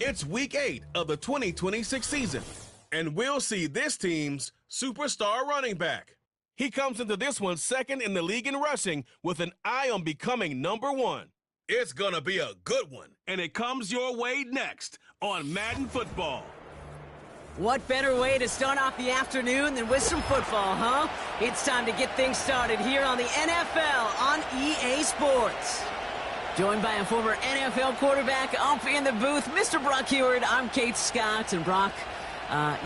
It's week 8 of the 2026 season, and we'll see this team's superstar running back. He comes into this one second in the league in rushing with an eye on becoming #1. It's gonna be a good one, and it comes your way next on Madden Football. What better way to start off the afternoon than with some football, huh? It's time to get things started here on the NFL on EA Sports. Joined by a former NFL quarterback up in the booth, Mr. Brock Heward. I'm Kate Scott, and Brock,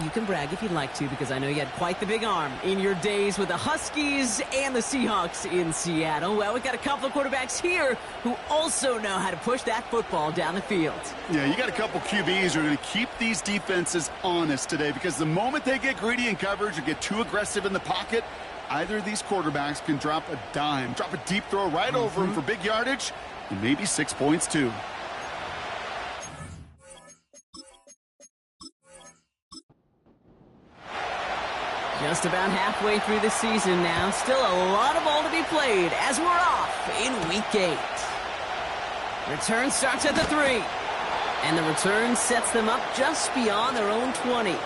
you can brag if you'd like to, because I know you had quite the big arm in your days with the Huskies and the Seahawks in Seattle. Well, we've got a couple of quarterbacks here who also know how to push that football down the field. Yeah, you got a couple QBs who are going to keep these defenses honest today, because the moment they get greedy in coverage or get too aggressive in the pocket, either of these quarterbacks can drop a dime, drop a deep throw right over them for big yardage, and maybe 6 points too. Just about halfway through the season now. Still a lot of ball to be played as we're off in week 8. Return starts at the 3. And the return sets them up just beyond their own 20.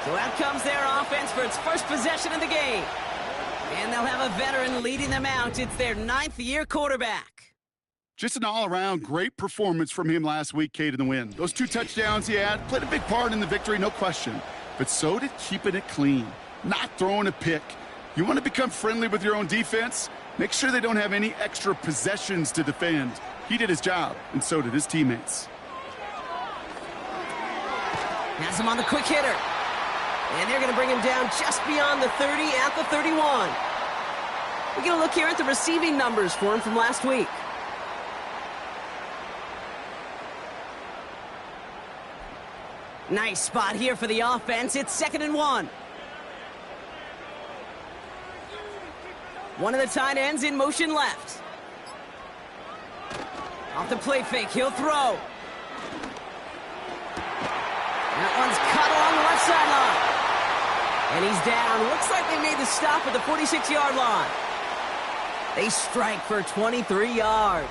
So out comes their offense for its first possession of the game. And they'll have a veteran leading them out. It's their 9th-year quarterback. Just an all-around great performance from him last week, Kate, in the win. Those 2 touchdowns he had played a big part in the victory, no question. But so did keeping it clean, not throwing a pick. You want to become friendly with your own defense? Make sure they don't have any extra possessions to defend. He did his job, and so did his teammates. Has him on the quick hitter. And they're going to bring him down just beyond the 30 at the 31. We're going to look here at the receiving numbers for him from last week. Nice spot here for the offense. It's 2nd and 1. One of the tight ends in motion left. Off the play fake, he'll throw. That one's cut along the left sideline. And he's down. Looks like they made the stop at the 46-yard line. They strike for 23 yards.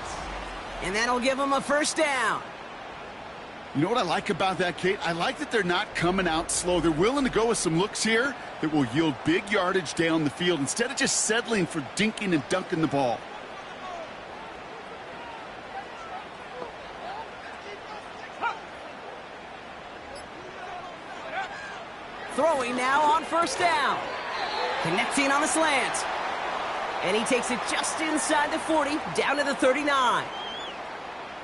And that'll give them a first down. You know what I like about that, Kate? I like that they're not coming out slow. They're willing to go with some looks here that will yield big yardage down the field instead of just settling for dinking and dunking the ball. Throwing now on first down. Connecting on the slant. And he takes it just inside the 40, down to the 39.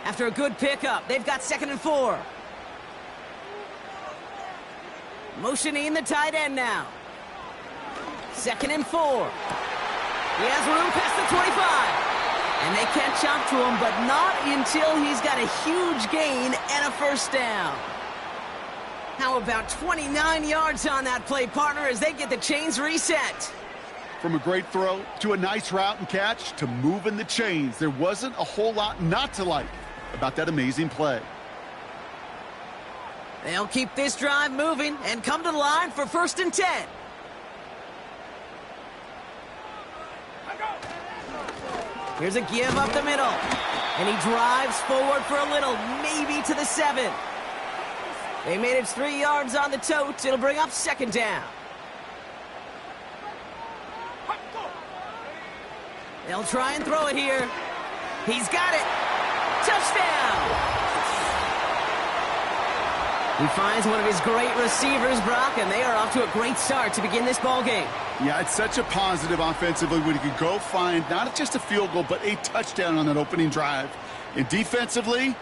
After a good pickup, they've got 2nd and 4. Motioning the tight end now. 2nd and 4. He has room past the 25. And they catch up to him, but not until he's got a huge gain and a first down. How about 29 yards on that play, partner, as they get the chains reset? From a great throw to a nice route and catch to moving the chains, there wasn't a whole lot not to like about that amazing play. They'll keep this drive moving and come to the line for 1st and 10. Here's a give up the middle. And he drives forward for a little, maybe to the 7. They made it 3 yards on the tote. It'll bring up 2nd down. They'll try and throw it here. He's got it. Touchdown! He finds one of his great receivers, Brock, and they are off to a great start to begin this ball game. Yeah, it's such a positive offensively when you can go find not just a field goal, but a touchdown on that opening drive. And defensively,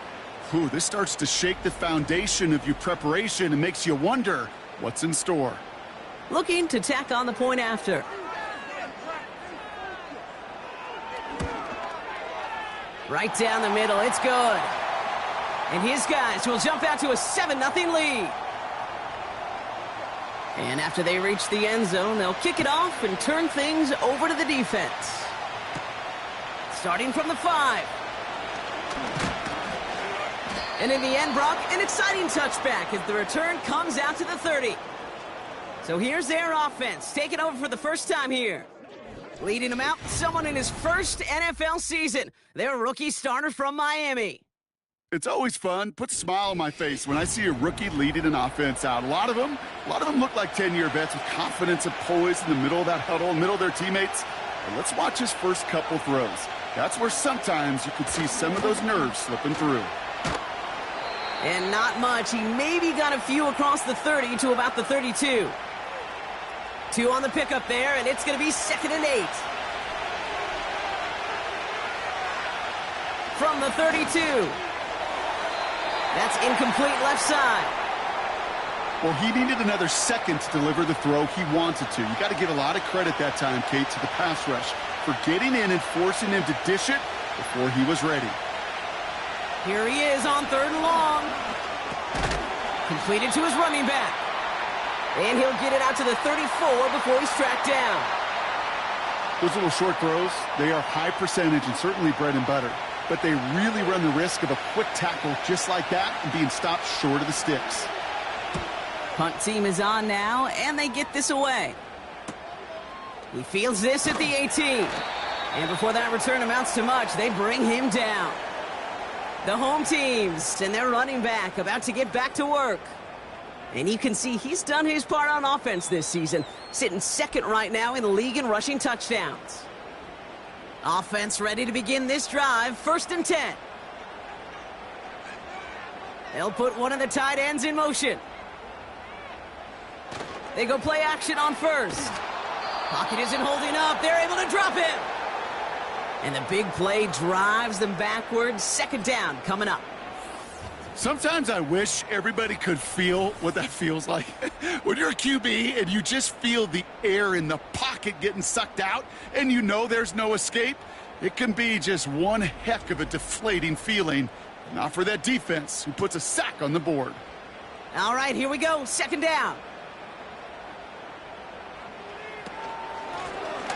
this starts to shake the foundation of your preparation and makes you wonder what's in store. Looking to tack on the point after. Right down the middle, it's good. And his guys will jump out to a 7-0 lead. And after they reach the end zone, they'll kick it off and turn things over to the defense. Starting from the 5. And in the end, Brock, an exciting touchback as the return comes out to the 30. So here's their offense, taking over for the first time here. Leading them out, someone in his first NFL season, their rookie starter from Miami. It's always fun, puts a smile on my face when I see a rookie leading an offense out. A lot of them look like 10-year vets with confidence and poise in the middle of that huddle, middle of their teammates. But let's watch his first couple throws. That's where sometimes you could see some of those nerves slipping through. And not much. He maybe got a few across the 30 to about the 32. 2 on the pickup there, and it's going to be 2nd and 8. From the 32. That's incomplete left side. Well, he needed another second to deliver the throw he wanted to. You got to give a lot of credit that time, Kate, to the pass rush for getting in and forcing him to dish it before he was ready. Here he is on 3rd and long. Completed to his running back. And he'll get it out to the 34 before he's tracked down. Those little short throws, they are high percentage and certainly bread and butter. But they really run the risk of a quick tackle just like that and being stopped short of the sticks. Punt team is on now, and they get this away. He fields this at the 18. And before that return amounts to much, they bring him down. The home teams and their running back about to get back to work. And you can see he's done his part on offense this season, sitting 2nd right now in the league in rushing touchdowns. Offense ready to begin this drive, 1st and 10. They'll put one of the tight ends in motion. They go play action on 1st. Pocket isn't holding up. They're able to drop him. And the big play drives them backwards. 2nd down coming up. Sometimes I wish everybody could feel what that feels like. When you're a QB and you just feel the air in the pocket getting sucked out and you know there's no escape, it can be just one heck of a deflating feeling. Not for that defense who puts a sack on the board. All right, here we go. 2nd down.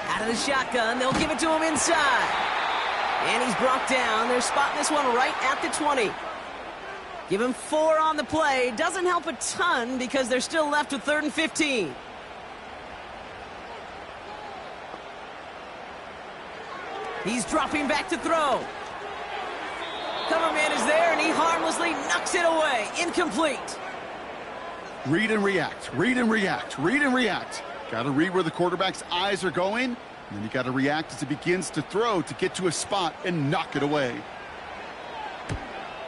Out of the shotgun, they'll give it to him inside. And he's brought down. They're spotting this one right at the 20. Give him 4 on the play. Doesn't help a ton because they're still left with 3rd and 15. He's dropping back to throw. Cover man is there, and he harmlessly knocks it away. Incomplete. Read and react. Read and react. Read and react. Got to read where the quarterback's eyes are going, and then you got to react as he begins to throw to get to a spot and knock it away.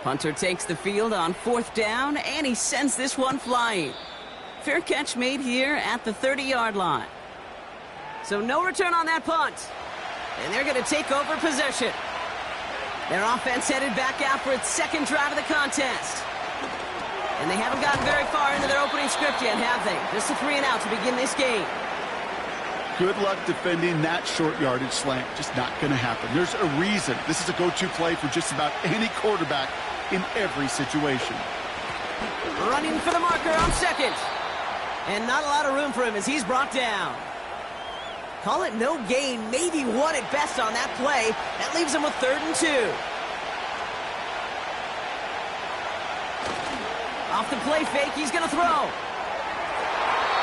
Punter takes the field on 4th down, and he sends this one flying. Fair catch made here at the 30-yard line. So no return on that punt. And they're going to take over possession. Their offense headed back out for its 2nd drive of the contest. And they haven't gotten very far into their opening script yet, have they? Just a 3-and-out to begin this game. Good luck defending that short yardage slant. Just not going to happen. There's a reason this is a go-to play for just about any quarterback in every situation. Running for the marker on 2nd. And not a lot of room for him as he's brought down. Call it no gain, maybe 1 at best on that play. That leaves him with 3rd and 2. Off the play fake, he's going to throw.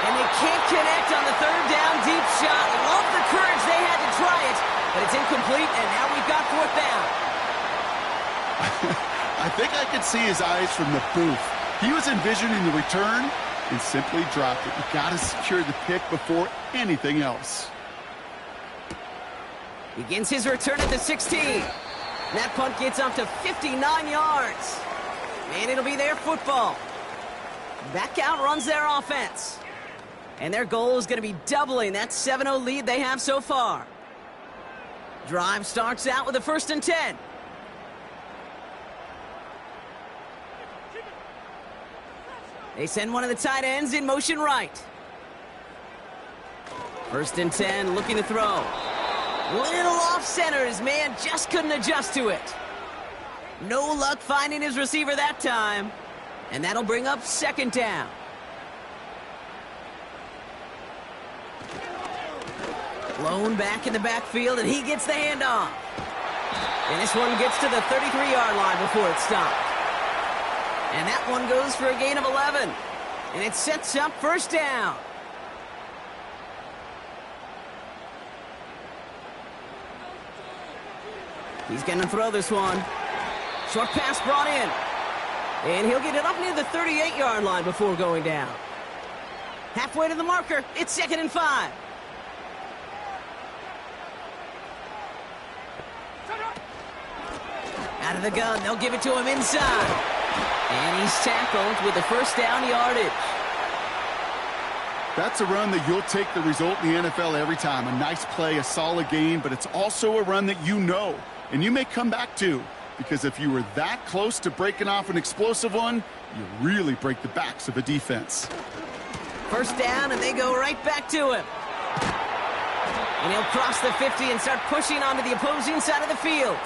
And they can't connect on the 3rd down deep shot. Love the courage they had to try it, but it's incomplete, and now we've got 4th down. I think I could see his eyes from the booth. He was envisioning the return and simply dropped it. You got to secure the pick before anything else. Begins his return at the 16. That punt gets up to 59 yards. And it'll be their football. Back out runs their offense. And their goal is going to be doubling that 7-0 lead they have so far. Drive starts out with a 1st and 10. They send one of the tight ends in motion right. 1st and 10, looking to throw. Little off center, his man just couldn't adjust to it. No luck finding his receiver that time. And that'll bring up 2nd down. Blown back in the backfield, and he gets the handoff. And this one gets to the 33-yard line before it's stopped. And that one goes for a gain of 11. And it sets up 1st down. He's going to throw this one. Short pass brought in. And he'll get it up near the 38-yard line before going down. Halfway to the marker. It's 2nd and 5. Out of the gun. They'll give it to him inside. And he's tackled with the first down yardage. That's a run that you'll take the result in the NFL every time. A nice play, a solid gain, but it's also a run that you know and you may come back to, because if you were that close to breaking off an explosive one, you really break the backs of a defense. First down, and they go right back to him. And he'll cross the 50 and start pushing onto the opposing side of the field.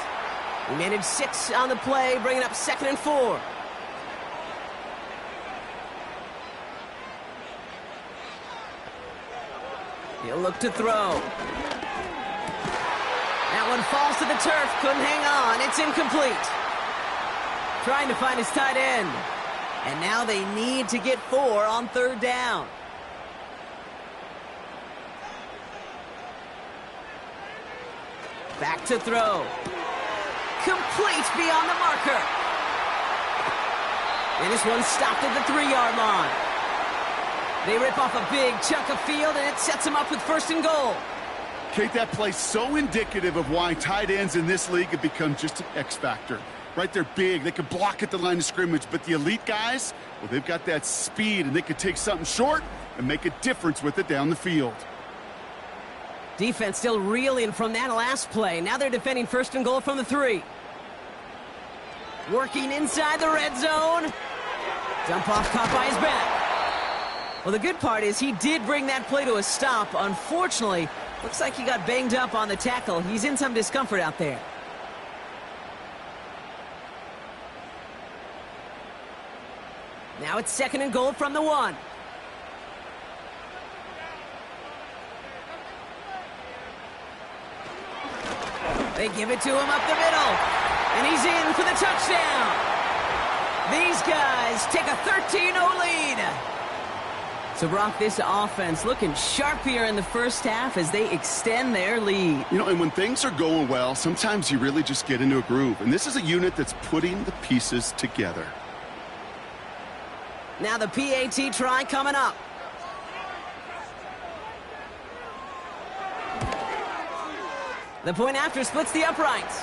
He managed 6 on the play, bringing up 2nd and 4. He'll look to throw. That one falls to the turf. Couldn't hang on. It's incomplete. Trying to find his tight end. And now they need to get 4 on 3rd down. Back to throw. Complete beyond the marker. And this one stopped at the 3-yard line. They rip off a big chunk of field, and it sets them up with 1st and goal. Kate, that play's so indicative of why tight ends in this league have become just an X factor. Right, they're big, they can block at the line of scrimmage, but the elite guys, well, they've got that speed, and they can take something short and make a difference with it down the field. Defense still reeling from that last play. Now they're defending 1st and goal from the 3. Working inside the red zone. Dump off caught by his back. Well, the good part is he did bring that play to a stop. Unfortunately, looks like he got banged up on the tackle. He's in some discomfort out there. Now it's 2nd and goal from the 1. They give it to him up the middle. And he's in for the touchdown. These guys take a 13-0 lead. So, Brock, this offense looking sharp here in the first half as they extend their lead. You know, and when things are going well, sometimes you really just get into a groove. And this is a unit that's putting the pieces together. Now the PAT try coming up. The point after splits the uprights.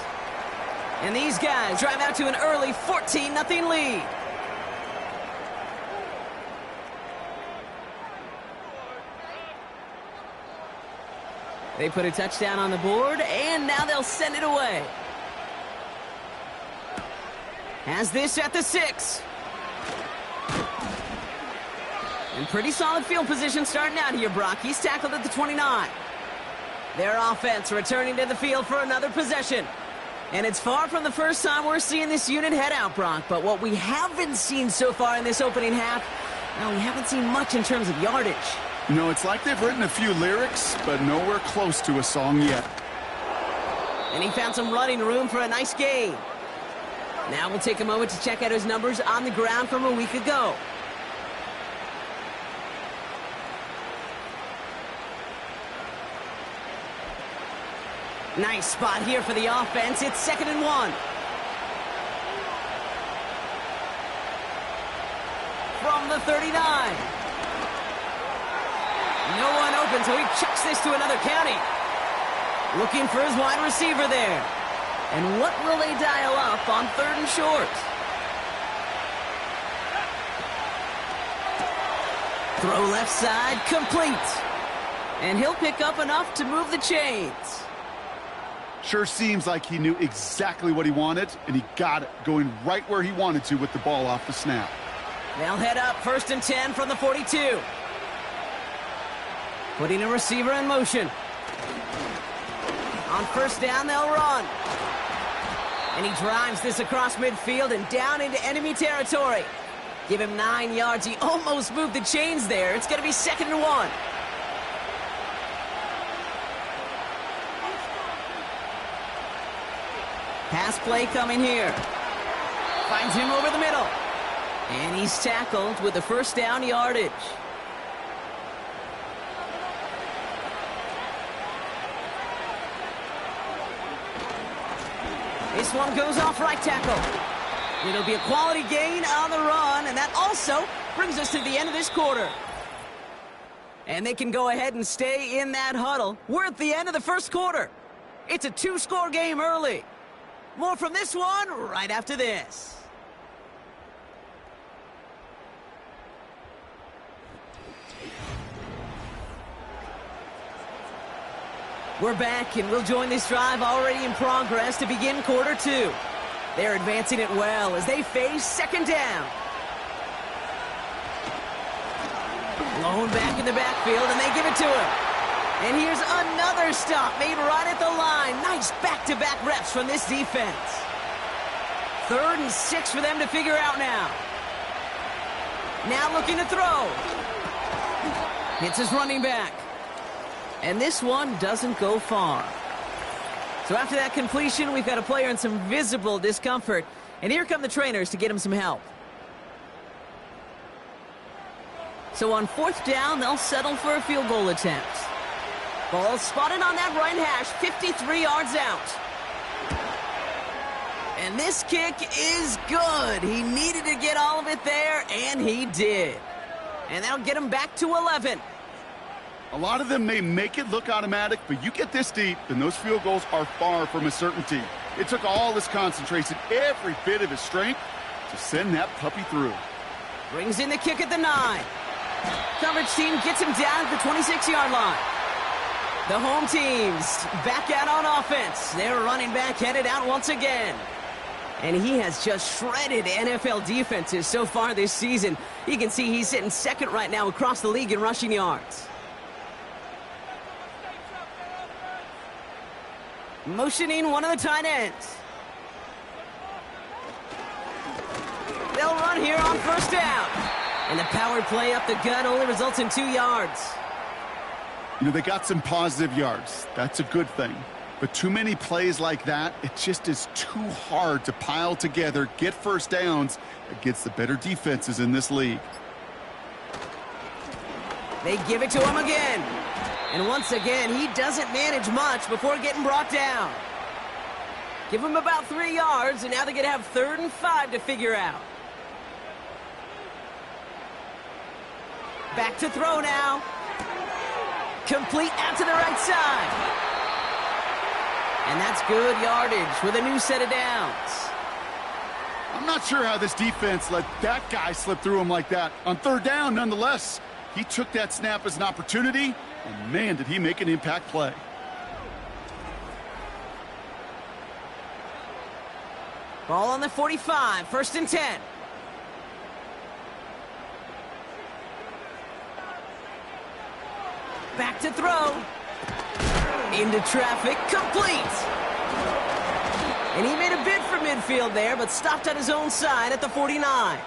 And these guys drive out to an early 14-0 lead. They put a touchdown on the board, and now they'll send it away. Has this at the 6. And pretty solid field position starting out here, Brock. He's tackled at the 29. Their offense returning to the field for another possession. And it's far from the first time we're seeing this unit head out, Brock. But what we haven't seen so far in this opening half, well, we haven't seen much in terms of yardage. You know, it's like they've written a few lyrics, but nowhere close to a song yet. And he found some running room for a nice gain. Now we'll take a moment to check out his numbers on the ground from a week ago. Nice spot here for the offense. It's 2nd and 1. From the 39. No one open, so he chucks this to another county. Looking for his wide receiver there. And what will they dial up on 3rd and short? Throw left side, complete. And he'll pick up enough to move the chains. Sure seems like he knew exactly what he wanted, and he got it, going right where he wanted to with the ball off the snap. They'll head up 1st and 10 from the 42. Putting a receiver in motion. On 1st down, they'll run. And he drives this across midfield and down into enemy territory. Give him 9 yards. He almost moved the chains there. It's going to be 2nd and 1. Pass play coming here. Finds him over the middle. And he's tackled with the 1st down yardage. This one goes off right tackle. It'll be a quality gain on the run, and that also brings us to the end of this quarter. And they can go ahead and stay in that huddle. We're at the end of the first quarter. It's a 2-score game early. More from this one right after this. We're back, and we'll join this drive already in progress to begin quarter 2. They're advancing it well as they face second down. Blown back in the backfield, and they give it to him. And here's another stop made right at the line. Nice back-to-back reps from this defense. 3rd and 6 for them to figure out now. Now looking to throw. Hits his running back. And this one doesn't go far. So after that completion, we've got a player in some visible discomfort. And here come the trainers to get him some help. So on 4th down, they'll settle for a field goal attempt. Ball spotted on that right hash, 53 yards out. And this kick is good. He needed to get all of it there, and he did. And that'll get him back to 11. A lot of them may make it look automatic, but you get this deep, and those field goals are far from a certainty. It took all his concentration, every bit of his strength, to send that puppy through. Brings in the kick at the 9. Coverage team gets him down at the 26-yard line. The home team's back out on offense. Their running back headed out once again. And he has just shredded NFL defenses so far this season. You can see he's sitting second right now across the league in rushing yards. Motioning one of the tight ends. They'll run here on 1st down. And the power play up the gut only results in 2 yards. You know, they got some positive yards. That's a good thing. But too many plays like that, it just is too hard to pile together, get 1st downs against the better defenses in this league. They give it to him again. And once again, he doesn't manage much before getting brought down. Give him about 3 yards, and now they're going to have 3rd and 5 to figure out. Back to throw now. Complete out to the right side. And that's good yardage with a new set of downs. I'm not sure how this defense let that guy slip through him like that. On 3rd down, nonetheless, he took that snap as an opportunity, and man, did he make an impact play. Ball on the 45, 1st and 10. Back to throw. Into traffic, complete. And he made a bid for midfield there, but stopped on his own side at the 49.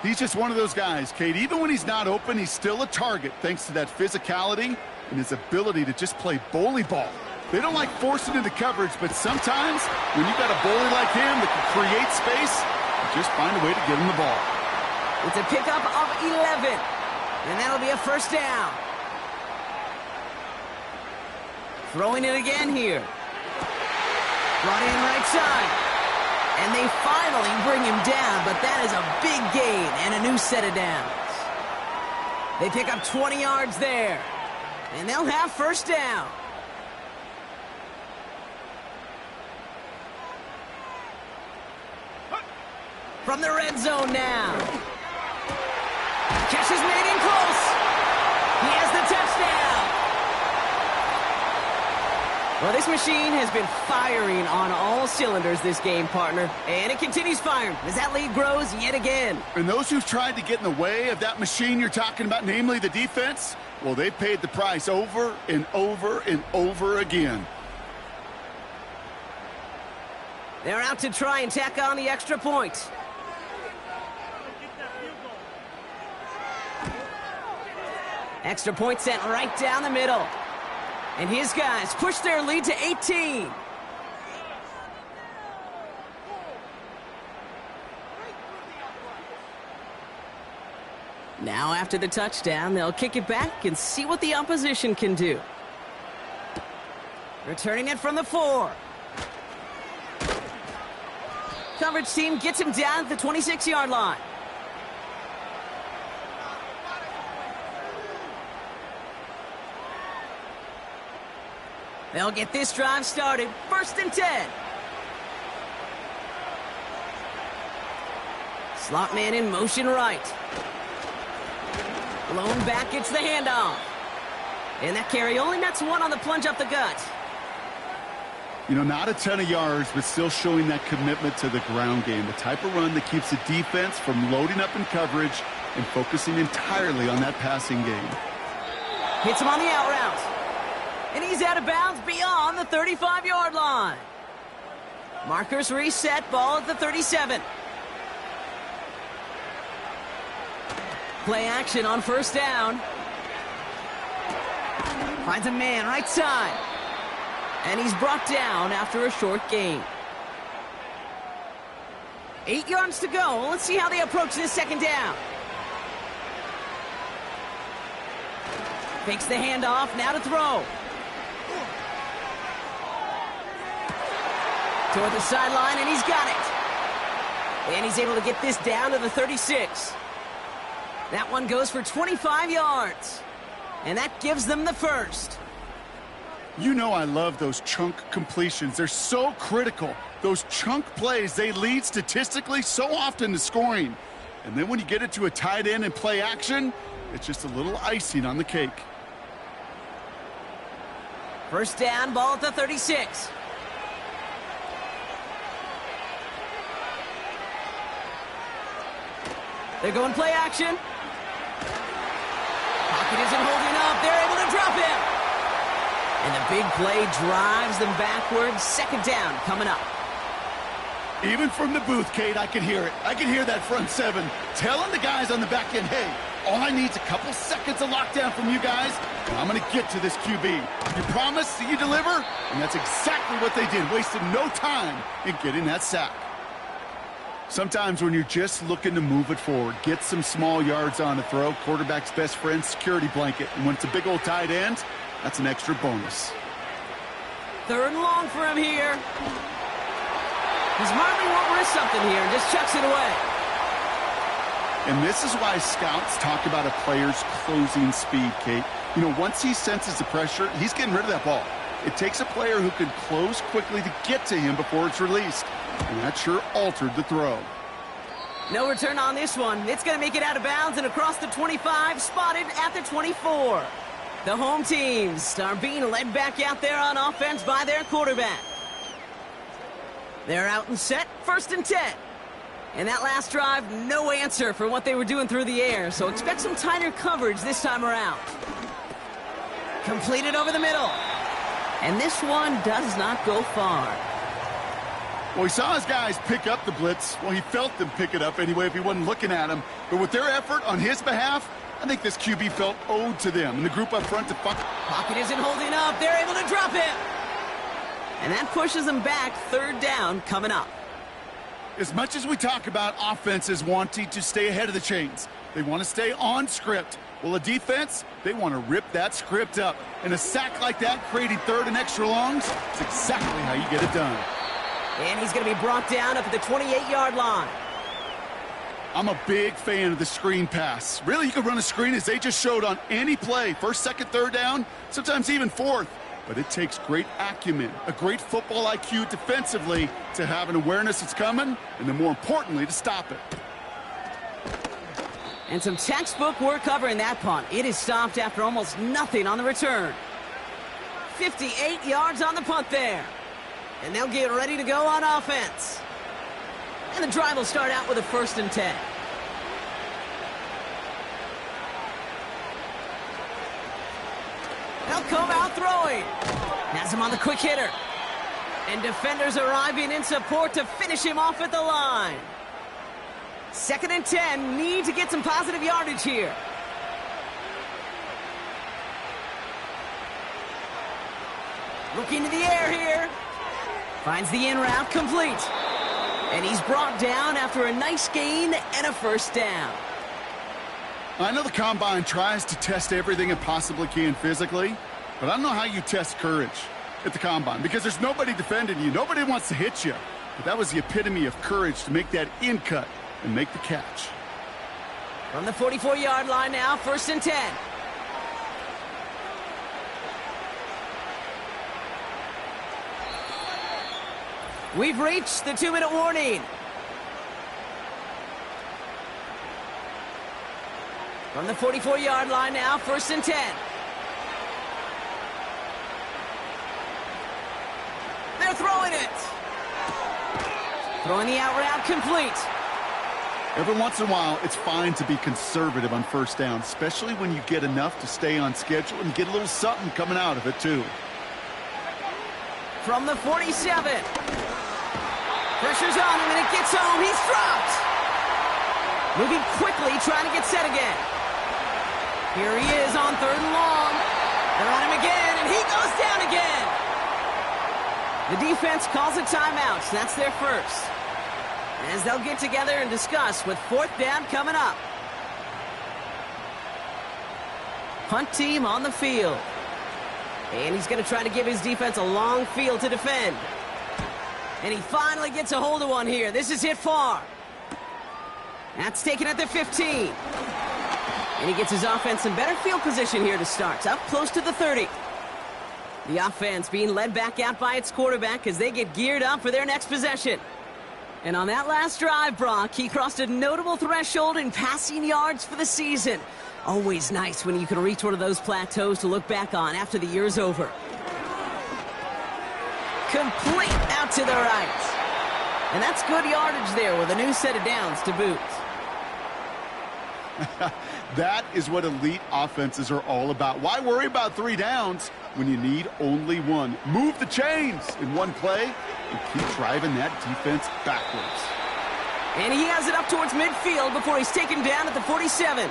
He's just one of those guys, Kate. Even when he's not open, he's still a target thanks to that physicality and his ability to just play bully ball. They don't like forcing into coverage, but sometimes when you got a bully like him that can create space, you just find a way to get him the ball. It's a pickup of 11, and that'll be a 1st down. Throwing it again here. Brought in right side. And they finally bring him down, but that is a big gain and a new set of downs. They pick up 20 yards there. And they'll have 1st down. From the red zone now. Catch is made in close. He has the touchdown. Well, this machine has been firing on all cylinders this game, partner. And it continues firing as that lead grows yet again. And those who've tried to get in the way of that machine you're talking about, namely the defense, well, they've paid the price over and over and over again. They're out to try and tack on the extra point. Extra point sent right down the middle. And his guys push their lead to 18. Now after the touchdown, they'll kick it back and see what the opposition can do. Returning it from the 4. Coverage team gets him down at the 26-yard line. They'll get this drive started. 1st and 10. Slot man in motion right. Blown back gets the handoff. And that carry only nets one on the plunge up the gut. You know, not a ton of yards, but still showing that commitment to the ground game. The type of run that keeps the defense from loading up in coverage and focusing entirely on that passing game. Hits him on the out route. And he's out of bounds beyond the 35-yard line. Markers reset, ball at the 37. Play action on 1st down. Finds a man right side. And he's brought down after a short gain. 8 yards to go. Let's see how they approach this 2nd down. Fakes the handoff, now to throw. Toward the sideline, and he's got it. And he's able to get this down to the 36. That one goes for 25 yards. And that gives them the 1st. You know I love those chunk completions. They're so critical. Those chunk plays, they lead statistically so often to scoring. And then when you get it to a tight end and play action, it's just a little icing on the cake. 1st down, ball at the 36. They're going play action. Pocket isn't holding up. They're able to drop him. And the big play drives them backwards. 2nd down coming up. Even from the booth, Kate, I can hear it. I can hear that front 7 telling the guys on the back end, hey, all I need is a couple seconds of lockdown from you guys, and I'm going to get to this QB. You promise that you deliver? And that's exactly what they did, wasted no time in getting that sack. Sometimes when you're just looking to move it forward, get some small yards on a throw, quarterback's best friend, security blanket. And when it's a big old tight end, that's an extra bonus. 3rd and long for him here. He smartly won't risk something here and just chucks it away. And this is why scouts talk about a player's closing speed, Kate. You know, once he senses the pressure, he's getting rid of that ball. It takes a player who can close quickly to get to him before it's released. And that sure altered the throw. No return on this one. It's going to make it out of bounds and across the 25, spotted at the 24. The home teams are being led back out there on offense by their quarterback. They're out and set, 1st and 10. And that last drive, no answer for what they were doing through the air, so expect some tighter coverage this time around. Completed over the middle. And this one does not go far. Well, he saw his guys pick up the blitz. Well, he felt them pick it up anyway if he wasn't looking at him. But with their effort on his behalf, I think this QB felt owed to them. And the group up front to Pocket isn't holding up. They're able to drop him. And that pushes them back. 3rd down coming up. As much as we talk about offenses wanting to stay ahead of the chains, they want to stay on script. Well, a defense, they want to rip that script up. And a sack like that, creating 3rd and extra longs, is exactly how you get it done. And he's going to be brought down up at the 28-yard line. I'm a big fan of the screen pass. Really, you can run a screen as they just showed on any play. 1st, 2nd, 3rd down, sometimes even 4th. But it takes great acumen, a great football IQ defensively to have an awareness it's coming, and then more importantly, to stop it. And some textbook work covering that punt. It is stopped after almost nothing on the return. 58 yards on the punt there. And they'll get ready to go on offense. And the drive will start out with a 1st and 10. They'll come out throwing. Has him on the quick hitter. And defenders arriving in support to finish him off at the line. 2nd and 10. Need to get some positive yardage here. Looking to the air here. Finds the in route complete. And he's brought down after a nice gain and a 1st down. I know the Combine tries to test everything it possibly can physically, but I don't know how you test courage at the Combine because there's nobody defending you. Nobody wants to hit you. But that was the epitome of courage to make that in cut and make the catch. From the 44-yard line now, 1st and 10. We've reached the 2-minute warning. From the 44-yard line now, 1st and 10. They're throwing it. Throwing the out route complete. Every once in a while, it's fine to be conservative on 1st down, especially when you get enough to stay on schedule and get a little something coming out of it, too. From the 47. Pressure's on him, and it gets home. He's dropped. Moving quickly, trying to get set again. Here he is on 3rd and long. They're on him again, and he goes down again. The defense calls a timeout. That's their first. As they'll get together and discuss with 4th down coming up. Punt team on the field. And he's going to try to give his defense a long field to defend. And he finally gets a hold of one here. This is hit far. That's taken at the 15. And he gets his offense in better field position here to start. Up close to the 30. The offense being led back out by its quarterback as they get geared up for their next possession. And on that last drive, Brock, he crossed a notable threshold in passing yards for the season. Always nice when you can reach one of those plateaus to look back on after the year's over. Complete out to the right. And that's good yardage there with a new set of downs to boot. That is what elite offenses are all about. Why worry about 3 downs when you need only one? Move the chains in one play and keep driving that defense backwards. And he has it up towards midfield before he's taken down at the 47.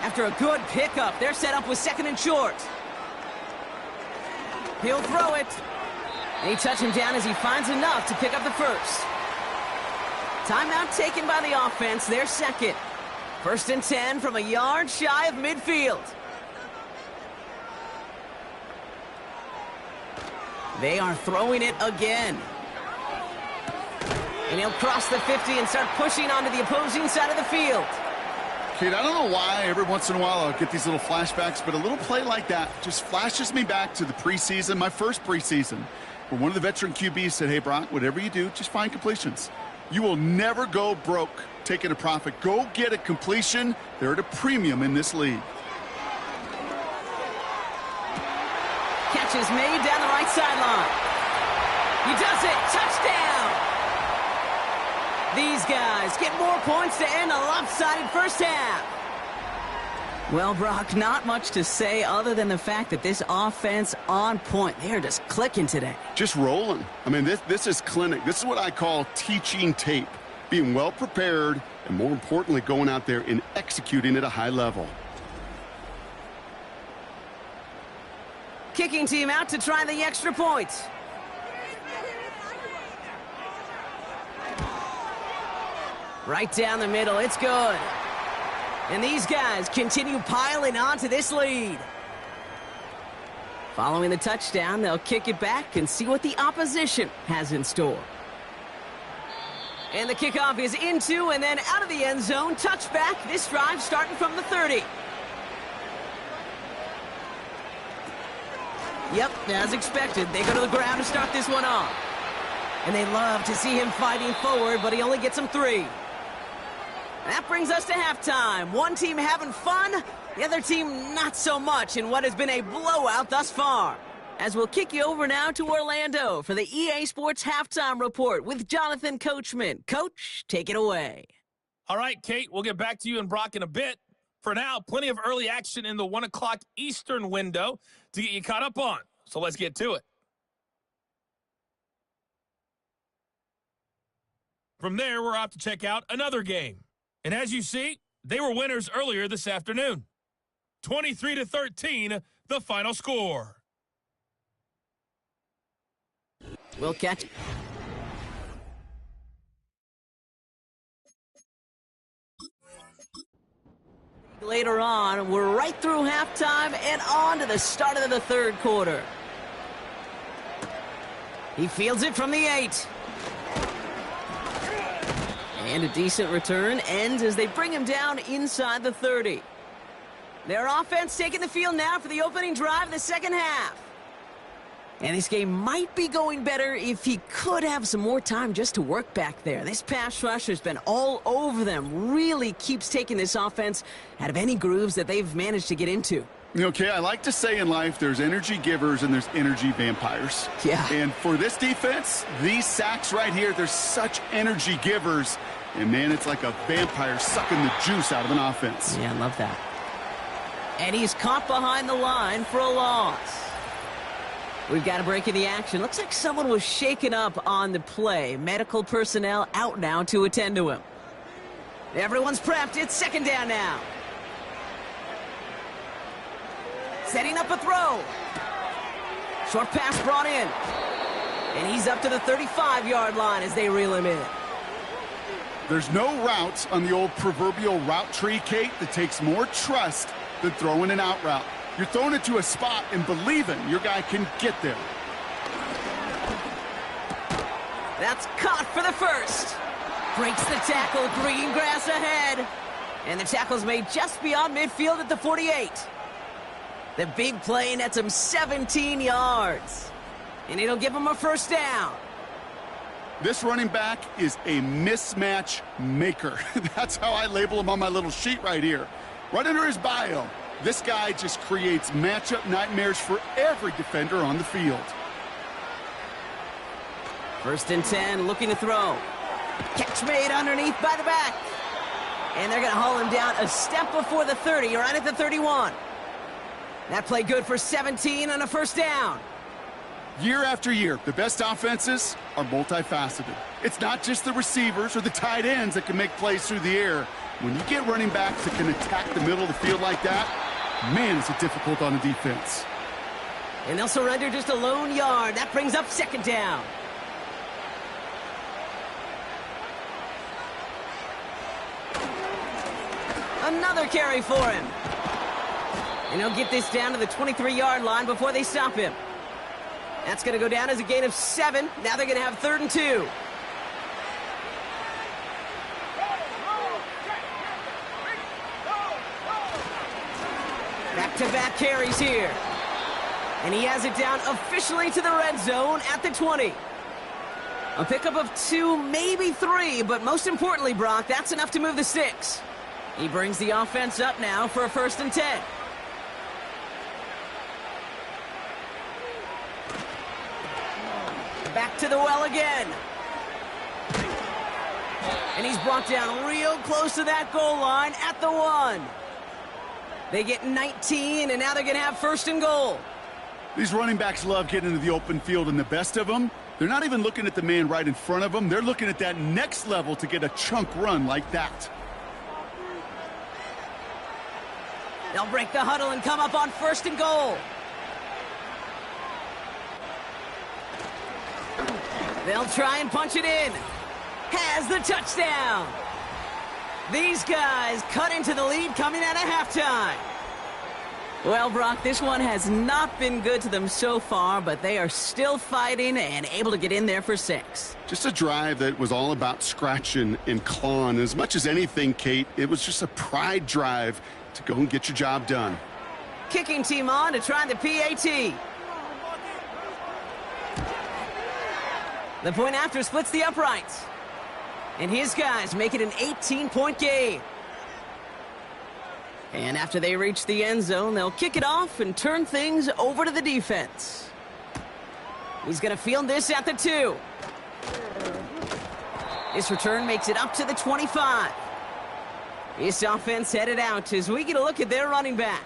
After a good pickup, they're set up with 2nd and short. He'll throw it. They touch him down as he finds enough to pick up the first. Timeout taken by the offense, their second. 1st and 10 from a yard shy of midfield. They are throwing it again. And he'll cross the 50 and start pushing onto the opposing side of the field. Kate, I don't know why every once in a while I'll get these little flashbacks, but a little play like that just flashes me back to the preseason, my first preseason, where one of the veteran QBs said, hey, Brock, whatever you do, just find completions. You will never go broke taking a profit. Go get a completion. They're at a premium in this league. Catch is made down the right sideline. He does it. Touchdown. These guys get more points to end a lopsided first half. Well, Brock, not much to say other than the fact that this offense on point. They're just clicking today. Just rolling. I mean, this is clinic. This is what I call teaching tape. Being well prepared and, more importantly, going out there and executing at a high level. Kicking team out to try the extra point. Right down the middle. It's good. And these guys continue piling on to this lead. Following the touchdown, they'll kick it back and see what the opposition has in store. And the kickoff is into and then out of the end zone. Touchback. This drive starting from the 30. Yep, as expected, they go to the ground to start this one off. And they love to see him fighting forward, but he only gets them 3. That brings us to halftime. One team having fun, the other team not so much in what has been a blowout thus far. As we'll kick you over now to Orlando for the EA Sports Halftime Report with Jonathan Coachman. Coach, take it away. All right, Kate, we'll get back to you and Brock in a bit. For now, plenty of early action in the 1 o'clock Eastern window to get you caught up on. So let's get to it. From there, we're off to check out another game. And as you see, they were winners earlier this afternoon. 23-13, the final score. We'll catch. Later on, we're right through halftime and on to the start of the third quarter. He fields it from the 8. And a decent return ends as they bring him down inside the 30. Their offense taking the field now for the opening drive of the second half. And this game might be going better if he could have some more time just to work back there. This pass rush has been all over them. Really keeps taking this offense out of any grooves that they've managed to get into. Okay, I like to say in life there's energy givers and there's energy vampires. Yeah. And for this defense, these sacks right here, they're such energy givers. And, man, it's like a vampire sucking the juice out of an offense. Yeah, I love that. And he's caught behind the line for a loss. We've got a break in the action. Looks like someone was shaken up on the play. Medical personnel out now to attend to him. Everyone's prepped. It's second down now. Setting up a throw. Short pass brought in. And he's up to the 35-yard line as they reel him in. There's no routes on the old proverbial route tree, Kate, that takes more trust than throwing an out route. You're throwing it to a spot and believing your guy can get there. That's caught for the first. Breaks the tackle, green grass ahead. And the tackle's made just beyond midfield at the 48. The big play nets him 17 yards. And it'll give him a first down. This running back is a mismatch maker. That's how I label him on my little sheet right here. Right under his bio, this guy just creates matchup nightmares for every defender on the field. First and 10, looking to throw. Catch made underneath by the back. And they're going to haul him down a step before the 30, right at the 31. That play good for 17 on a first down. Year after year, the best offenses are multifaceted. It's not just the receivers or the tight ends that can make plays through the air. When you get running backs that can attack the middle of the field like that, man, is it difficult on a defense. And they'll surrender just a lone yard. That brings up second down. Another carry for him. And he'll get this down to the 23-yard line before they stop him. That's going to go down as a gain of 7. Now they're going to have 3rd and 2. Back-to-back carries here. And he has it down officially to the red zone at the 20. A pickup of 2, maybe 3, but most importantly, Brock, that's enough to move the sticks. He brings the offense up now for a 1st and 10. Back to the well again. And he's brought down real close to that goal line at the 1. They get 19, and now they're going to have 1st and goal. These running backs love getting into the open field, and the best of them, they're not even looking at the man right in front of them. They're looking at that next level to get a chunk run like that. They'll break the huddle and come up on 1st and goal. They'll try and punch it in. Has the touchdown. These guys cut into the lead coming out of halftime. Well, Brock, this one has not been good to them so far, but they are still fighting and able to get in there for 6. Just a drive that was all about scratching and clawing. As much as anything, Kate, it was just a pride drive to go and get your job done. Kicking team on to try the PAT. The point after splits the uprights. And his guys make it an 18-point game. And after they reach the end zone, they'll kick it off and turn things over to the defense. He's going to field this at the 2. This return makes it up to the 25. This offense headed out as we get a look at their running back.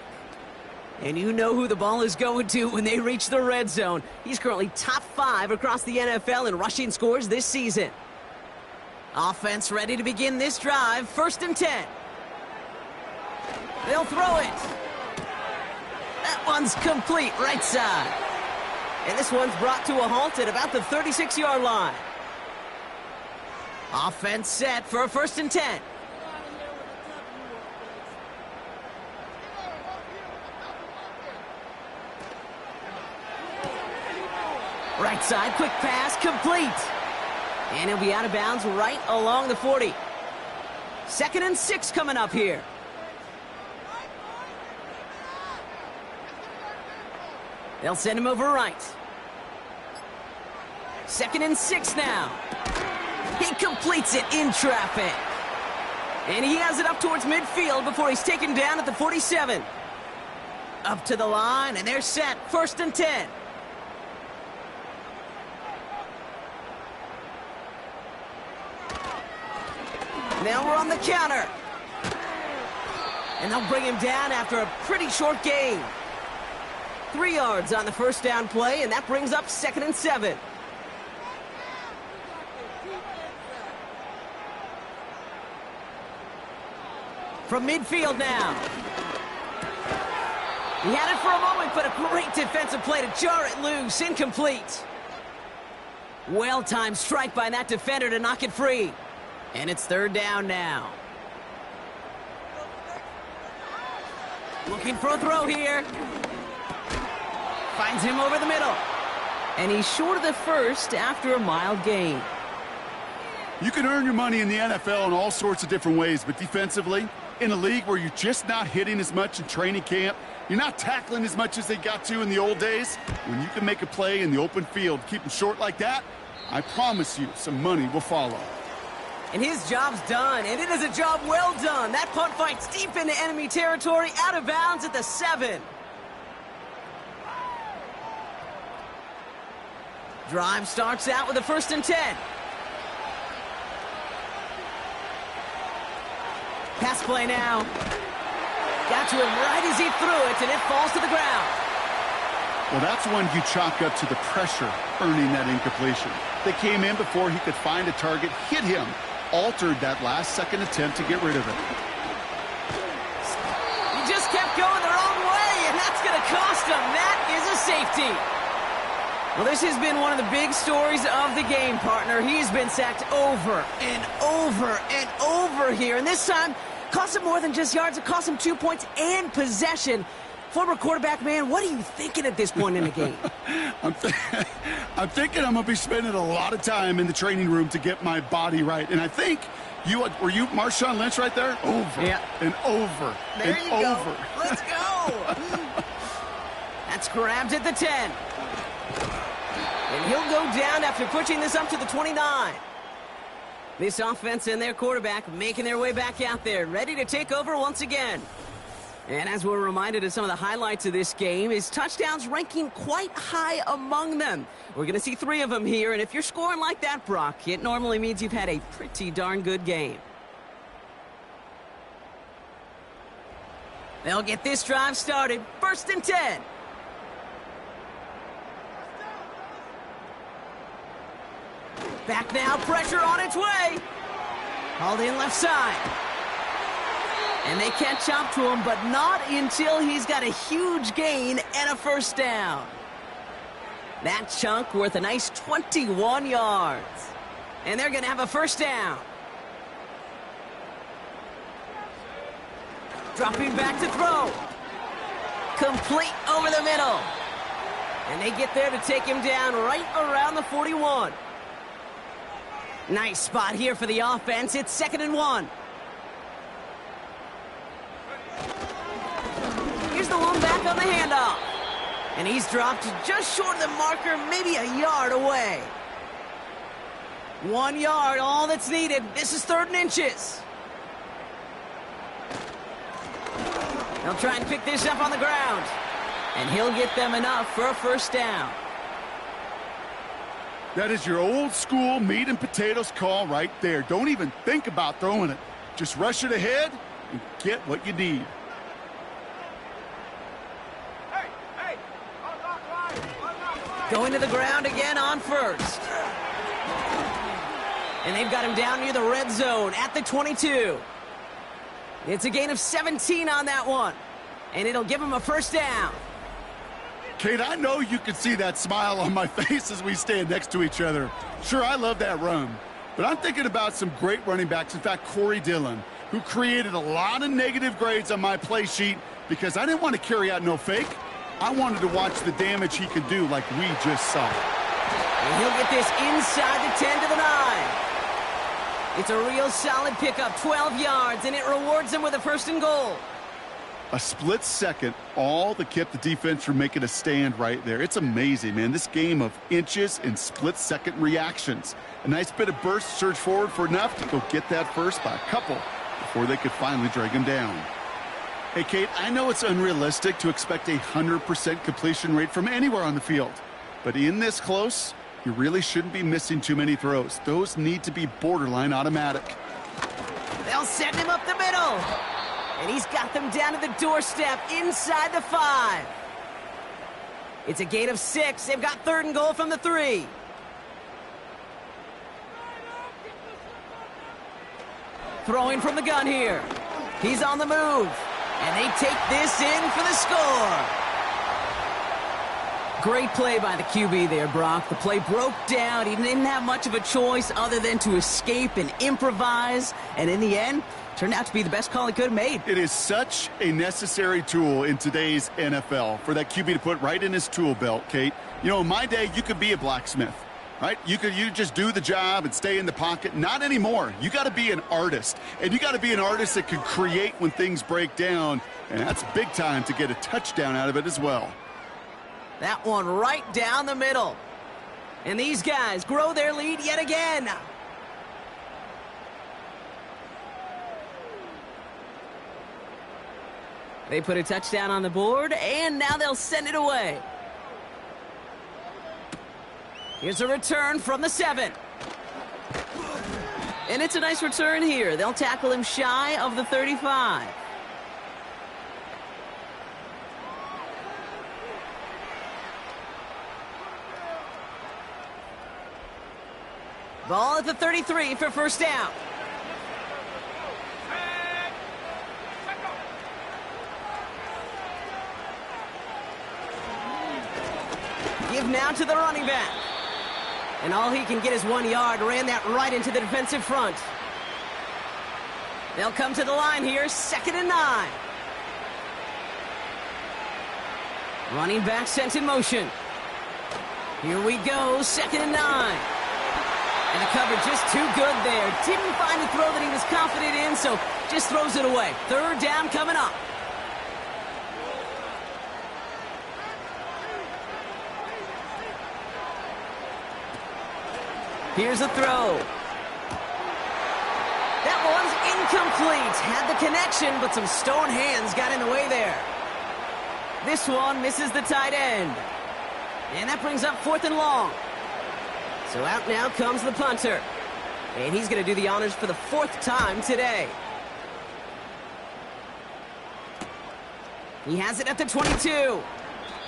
And you know who the ball is going to when they reach the red zone. He's currently top 5 across the NFL in rushing scores this season. Offense ready to begin this drive. 1st and 10. They'll throw it. That one's complete right side. And this one's brought to a halt at about the 36-yard line. Offense set for a 1st and 10. Right side, quick pass, complete. And he'll be out of bounds right along the 40. 2nd and 6 coming up here. They'll send him over right. 2nd and 6 now. He completes it in traffic. And he has it up towards midfield before he's taken down at the 47. Up to the line, and they're set. 1st and 10. Now we're on the counter. And they'll bring him down after a pretty short gain. 3 yards on the first down play, and that brings up 2nd and 7. From midfield now. He had it for a moment, but a great defensive play to jar it loose. Incomplete. Well-timed strike by that defender to knock it free. And it's 3rd down now. Looking for a throw here. Finds him over the middle. And he's short of the first after a mild gain. You can earn your money in the NFL in all sorts of different ways, but defensively, in a league where you're just not hitting as much in training camp, you're not tackling as much as they got to in the old days, when you can make a play in the open field, keep them short like that, I promise you some money will follow. And his job's done, and it is a job well done. That punt fights deep into enemy territory, out of bounds at the 7. Drive starts out with a 1st and 10. Pass play now. Got to him right as he threw it, and it falls to the ground. Well, that's one you chalk up to the pressure earning that incompletion. They came in before he could find a target, hit him, altered that last-second attempt to get rid of it. He just kept going the wrong way, and that's going to cost him. That is a safety. Well, this has been one of the big stories of the game, partner. He's been sacked over and over and over here, and this time cost him more than just yards. It cost him 2 points and possession. Former quarterback, man, what are you thinking at this point in the game? I'm thinking I'm going to be spending a lot of time in the training room to get my body right. And I think were you Marshawn Lynch right there? Over and over there and you over. Go. Let's go. That's grabbed at the 10. And he'll go down after pushing this up to the 29. This offense and their quarterback making their way back out there, ready to take over once again. And as we're reminded of some of the highlights of this game, his touchdowns ranking quite high among them. We're going to see 3 of them here, and if you're scoring like that, Brock, it normally means you've had a pretty darn good game. They'll get this drive started. 1st and 10. Back now, pressure on its way. Hauled in left side. And they catch up to him, but not until he's got a huge gain and a 1st down. That chunk worth a nice 21 yards. And they're going to have a 1st down. Dropping back to throw. Complete over the middle. And they get there to take him down right around the 41. Nice spot here for the offense. It's 2nd and 1. Here's the one back on the handoff. And he's dropped just short of the marker, maybe a yard away. 1 yard, all that's needed. This is 3rd and inches. They'll try and pick this up on the ground. And he'll get them enough for a 1st down. That is your old school meat and potatoes call right there. Don't even think about throwing it. Just rush it ahead and get what you need. Going to the ground again on 1st. And they've got him down near the red zone at the 22. It's a gain of 17 on that one. And it'll give him a 1st down. Kate, I know you can see that smile on my face as we stand next to each other. Sure, I love that run. But I'm thinking about some great running backs. In fact, Corey Dillon, who created a lot of negative grades on my play sheet because I didn't want to carry out no fake. I wanted to watch the damage he could do like we just saw. And he'll get this inside the 10 to the 9. It's a real solid pickup, 12 yards, and it rewards them with a 1st and goal. A split second, all that kept the defense from making a stand right there. It's amazing, man. This game of inches and split-second reactions. A nice bit of burst, surge forward for enough to go get that first by a couple before they could finally drag him down. Hey, Kate, I know it's unrealistic to expect a 100% completion rate from anywhere on the field. But in this close, you really shouldn't be missing too many throws. Those need to be borderline automatic. They'll send him up the middle. And he's got them down to the doorstep inside the 5. It's a gain of 6. They've got 3rd and goal from the 3. Throwing from the gun here. He's on the move. And they take this in for the score. Great play by the QB there, Brock. The play broke down. He didn't have much of a choice other than to escape and improvise. And in the end, turned out to be the best call he could have made. It is such a necessary tool in today's NFL for that QB to put right in his tool belt, Kate. You know, in my day, you could be a blacksmith, right? You just do the job and stay in the pocket. Not anymore. You got to be an artist. And you got to be an artist that can create when things break down. And that's big time to get a touchdown out of it as well. That one right down the middle. And these guys grow their lead yet again. They put a touchdown on the board, and now they'll send it away. Here's a return from the 7. And it's a nice return here. They'll tackle him shy of the 35. Ball at the 33 for 1st down. Give now to the running back. And all he can get is 1 yard. Ran that right into the defensive front. They'll come to the line here. 2nd and 9. Running back sent in motion. Here we go. 2nd and 9. And the coverage just too good there. Didn't find a throw that he was confident in, so just throws it away. 3rd down coming up. Here's a throw. That one's incomplete. Had the connection, but some stone hands got in the way there. This one misses the tight end. And that brings up 4th and long. So out now comes the punter. And he's going to do the honors for the 4th time today. He has it at the 22.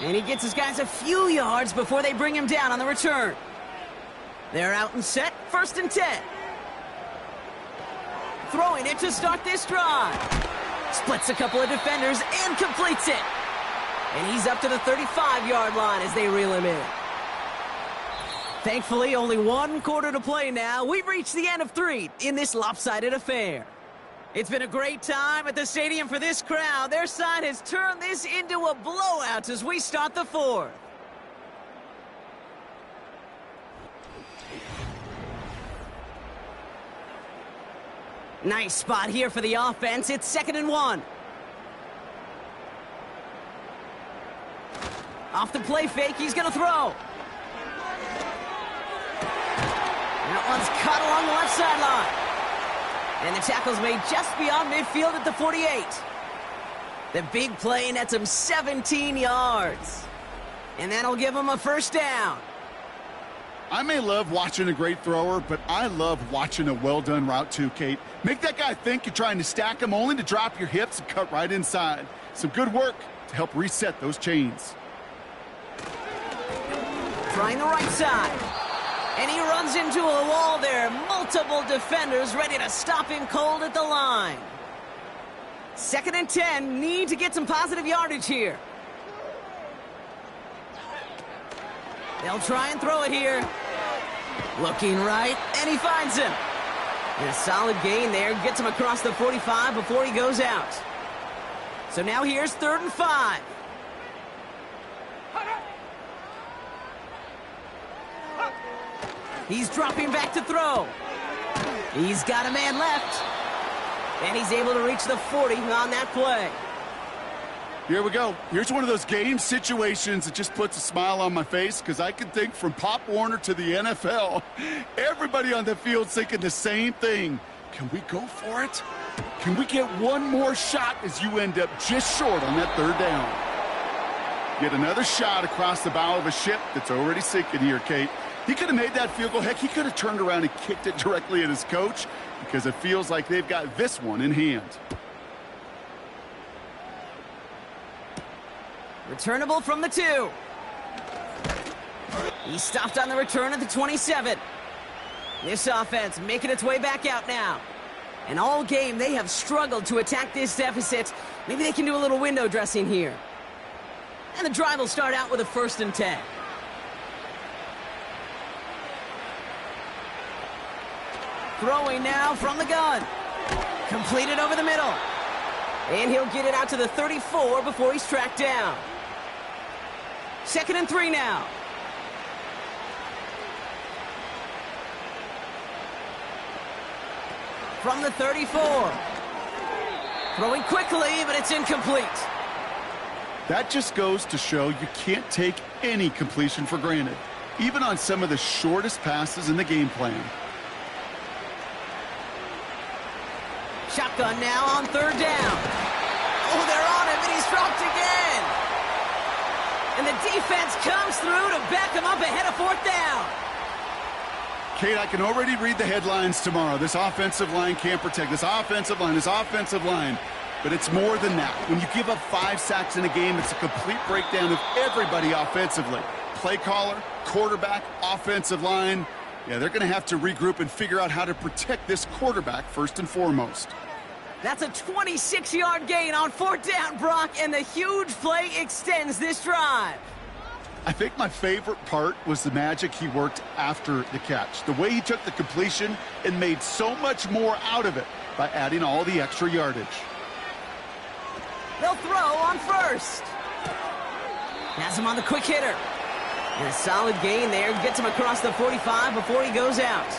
And he gets his guys a few yards before they bring him down on the return. They're out and set, 1st and 10. Throwing it to start this drive. Splits a couple of defenders and completes it. And he's up to the 35-yard line as they reel him in. Thankfully, only 1 quarter to play now. We've reached the end of 3 in this lopsided affair. It's been a great time at the stadium for this crowd. Their side has turned this into a blowout as we start the 4th. Nice spot here for the offense. It's 2nd and 1. Off the play fake, he's going to throw. That one's caught along the left sideline. And the tackle's made just beyond midfield at the 48. The big play nets him 17 yards. And that'll give him a 1st down. I may love watching a great thrower, but I love watching a well-done route too, Kate. Make that guy think you're trying to stack him only to drop your hips and cut right inside. Some good work to help reset those chains. Trying the right side. And he runs into a wall there. Multiple defenders ready to stop him cold at the line. 2nd and 10. Need to get some positive yardage here. They'll try and throw it here. Looking right, and he finds him. And a solid gain there. Gets him across the 45 before he goes out. So now here's 3rd and 5. He's dropping back to throw. He's got a man left. And he's able to reach the 40 on that play. Here we go. Here's one of those game situations that just puts a smile on my face because I can think from Pop Warner to the NFL. Everybody on the field's thinking the same thing. Can we go for it? Can we get one more shot as you end up just short on that third down? Get another shot across the bow of a ship that's already sinking here, Kate. He could have made that field goal. Heck, he could have turned around and kicked it directly at his coach because it feels like they've got this one in hand. Returnable from the 2. He stopped on the return at the 27. This offense making its way back out now. And all game, they have struggled to attack this deficit. Maybe they can do a little window dressing here. And the drive will start out with a 1st and 10. Throwing now from the gun. Completed over the middle. And he'll get it out to the 34 before he's tracked down. 2nd and 3 now. From the 34. Throwing quickly, but it's incomplete. That just goes to show you can't take any completion for granted, even on some of the shortest passes in the game plan. Shotgun now on 3rd down. Oh, they're on him, and he's dropped again. And the defense comes through to back him up ahead of 4th down. Kate, I can already read the headlines tomorrow. This offensive line can't protect. This offensive line. But it's more than that. When you give up 5 sacks in a game, it's a complete breakdown of everybody offensively. Play caller, quarterback, offensive line. Yeah, they're going to have to regroup and figure out how to protect this quarterback first and foremost. That's a 26-yard gain on 4th down, Brock, and the huge play extends this drive. I think my favorite part was the magic he worked after the catch. The way he took the completion and made so much more out of it by adding all the extra yardage. They'll throw on 1st. Has him on the quick hitter. And a solid gain there. Gets him across the 45 before he goes out.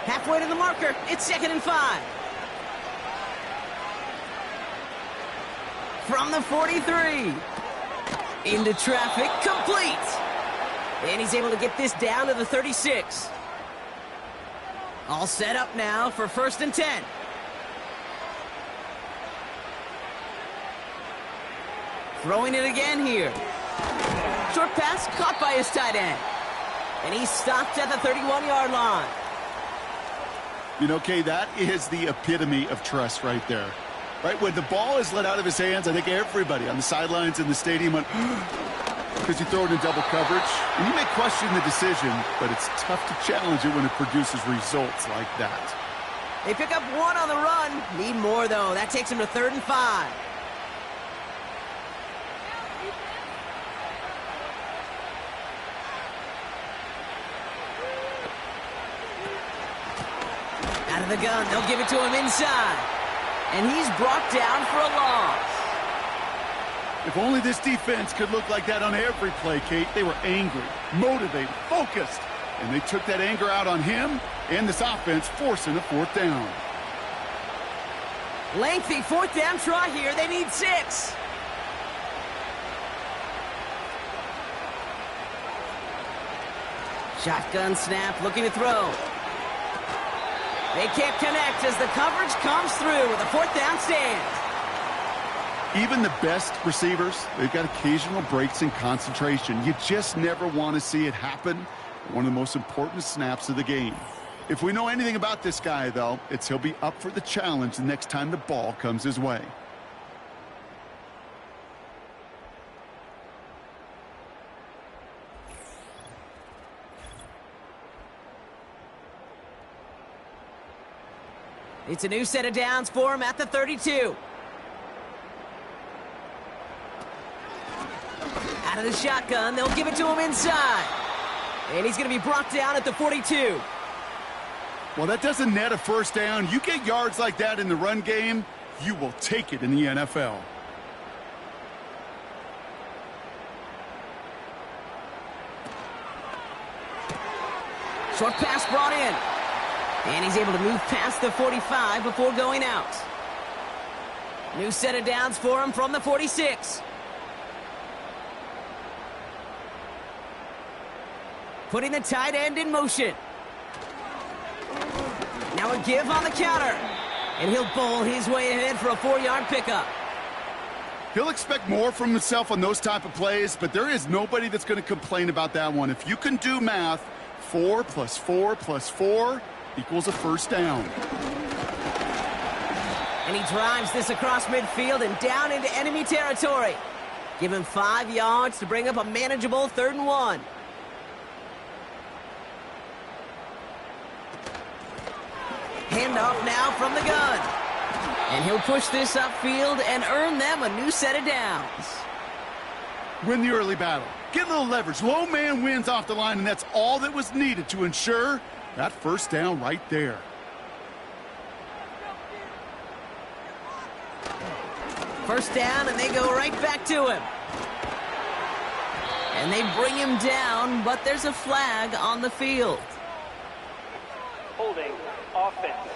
Halfway to the marker. It's 2nd and 5. From the 43. Into traffic. Complete. And he's able to get this down to the 36. All set up now for 1st and 10. Throwing it again here. Short pass caught by his tight end. And he stopped at the 31-yard line. You know, Kay, that is the epitome of trust right there. Right, when the ball is let out of his hands, I think everybody on the sidelines in the stadium went, because you throw it in double coverage. And you may question the decision, but it's tough to challenge it when it produces results like that. They pick up 1 on the run. Need more, though. That takes him to 3rd and 5. Out of the gun, they'll give it to him inside. And he's brought down for a loss. If only this defense could look like that on every play, Kate. They were angry, motivated, focused. And they took that anger out on him and this offense, forcing a 4th down. Lengthy 4th down try here. They need 6. Shotgun snap, looking to throw. They can't connect as the coverage comes through with a 4th down stand. Even the best receivers, they've got occasional breaks in concentration. You just never want to see it happen. One of the most important snaps of the game. If we know anything about this guy, though, it's he'll be up for the challenge the next time the ball comes his way. It's a new set of downs for him at the 32. Out of the shotgun, they'll give it to him inside. And he's going to be brought down at the 42. Well, that doesn't net a 1st down. You get yards like that in the run game, you will take it in the NFL. Short pass brought in. And he's able to move past the 45 before going out. New set of downs for him from the 46. Putting the tight end in motion. Now a give on the counter. And he'll bowl his way ahead for a 4-yard pickup. He'll expect more from himself on those type of plays, but there is nobody that's going to complain about that one. If you can do math, 4 plus 4 plus 4 equals a first down. And he drives this across midfield and down into enemy territory. Give him 5 yards to bring up a manageable 3rd and 1. Handoff now from the gun. And he'll push this upfield and earn them a new set of downs. Win the early battle. Get a little leverage. Low man wins off the line, and that's all that was needed to ensure that first down right there. First down, and they go right back to him. And they bring him down, but there's a flag on the field. Holding offense.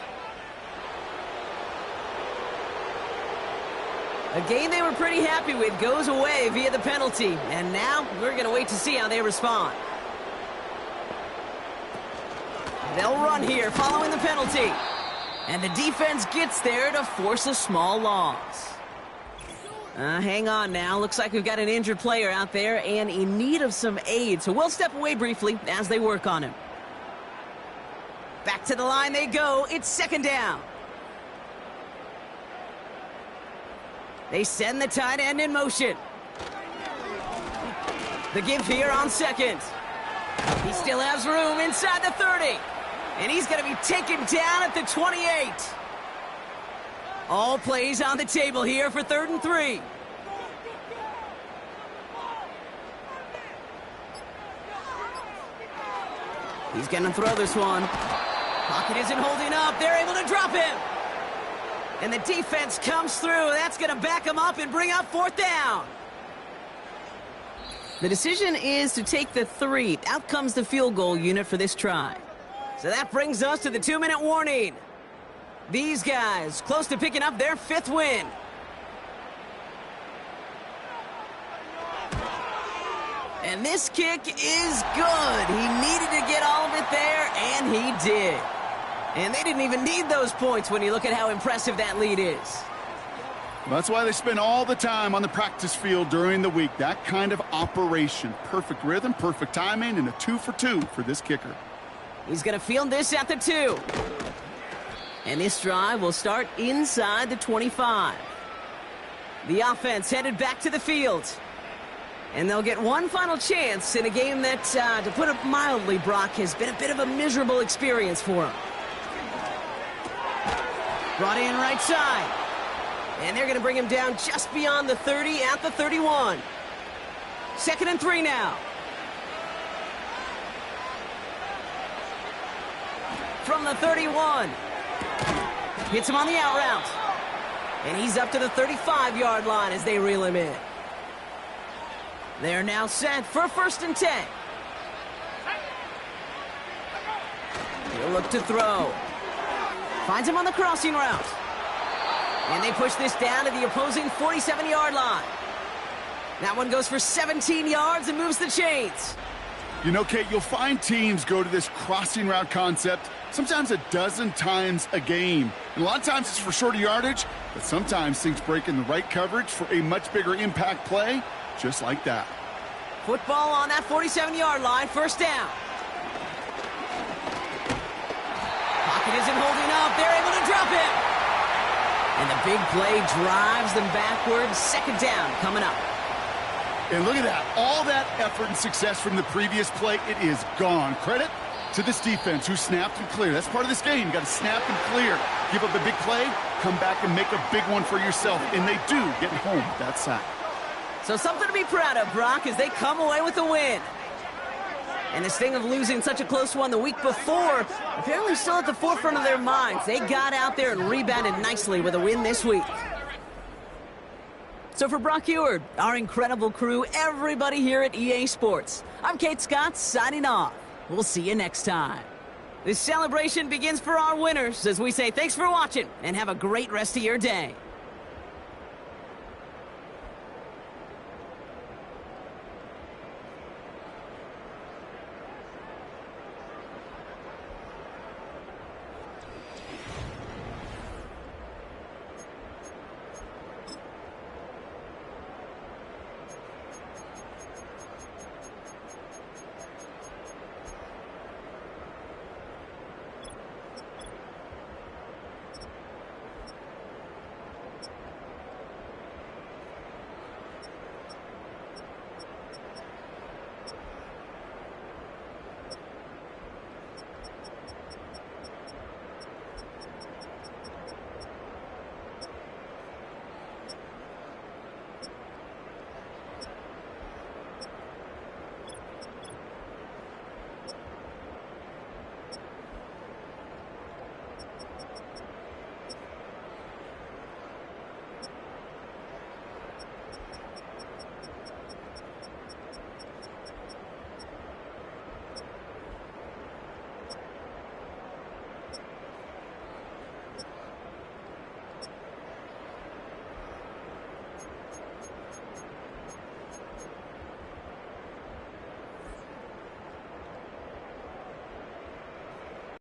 A game they were pretty happy with goes away via the penalty. And now we're going to wait to see how they respond. They'll run here following the penalty. And the defense gets there to force a small loss. Hang on now. Looks like we've got an injured player out there and in need of some aid. So we'll step away briefly as they work on him. Back to the line they go. It's 2nd down. They send the tight end in motion. The give here on 2nd. He still has room inside the 30. And he's going to be taken down at the 28. All plays on the table here for 3rd and 3. He's going to throw this one. Pocket isn't holding up. They're able to drop him. And the defense comes through. That's going to back him up and bring up 4th down. The decision is to take the 3. Out comes the field goal unit for this try. So that brings us to the 2-minute warning. These guys close to picking up their 5th win. And this kick is good. He needed to get all of it there, and he did. And they didn't even need those points when you look at how impressive that lead is. That's why they spend all the time on the practice field during the week. That kind of operation. Perfect rhythm, perfect timing, and a 2 for 2 for this kicker. He's going to field this at the 2. And this drive will start inside the 25. The offense headed back to the field. And they'll get one final chance in a game that, to put it mildly, Brock, has been a bit of a miserable experience for him. Brought in right side. And they're going to bring him down just beyond the 30 at the 31. 2nd and 3 now. From the 31. Hits him on the out route. And he's up to the 35-yard line as they reel him in. They're now set for 1st and 10. He'll look to throw. Finds him on the crossing route. And they push this down to the opposing 47-yard line. That one goes for 17 yards and moves the chains. You know, Kate, you'll find teams go to this crossing route concept sometimes a dozen times a game. And a lot of times it's for shorter yardage, but sometimes things break in the right coverage for a much bigger impact play, just like that. Football on that 47-yard line, 1st down. Pocket isn't holding up. They're able to drop him. And the big play drives them backwards. 2nd down coming up. And look at that. All that effort and success from the previous play, it is gone. Credit to this defense who snapped and cleared. That's part of this game. You got to snap and clear. Give up a big play, come back and make a big one for yourself. And they do get home with that sack. So something to be proud of, Brock, as they come away with a win. And this thing of losing such a close one the week before, apparently still at the forefront of their minds. They got out there and rebounded nicely with a win this week. So for Brock Eward, our incredible crew, everybody here at EA Sports, I'm Kate Scott signing off. We'll see you next time. This celebration begins for our winners as we say thanks for watching and have a great rest of your day.